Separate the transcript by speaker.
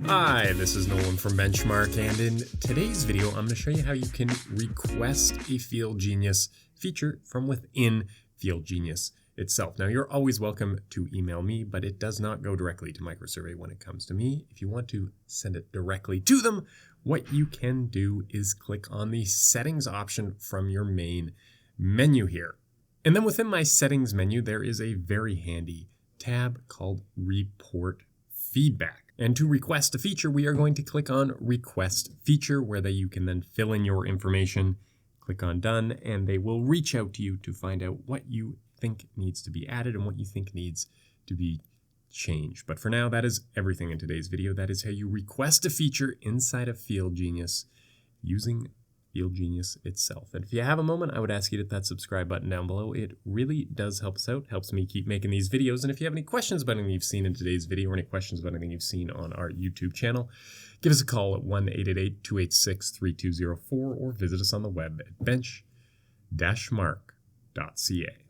Speaker 1: Hi, this is Nolan from Benchmark, and in today's video, I'm going to show you how you can request a FieldGenius feature from within FieldGenius itself. Now, you're always welcome to email me, but it does not go directly to Microsurvey when it comes to me. If you want to send it directly to them, what you can do is click on the settings option from your main menu here. And then within my settings menu, there is a very handy tab called Report Feedback. And to request a feature, we are going to click on Request Feature, where you can then fill in your information, click on Done, and they will reach out to you to find out what you think needs to be added and what you think needs to be changed. But for now, that is everything in today's video. That is how you request a feature inside of FieldGenius using FieldGenius itself. And if you have a moment, I would ask you to hit that subscribe button down below. It really does help us out, helps me keep making these videos. And if you have any questions about anything you've seen in today's video or any questions about anything you've seen on our YouTube channel, give us a call at 1-888-286-3204 or visit us on the web at bench-mark.ca.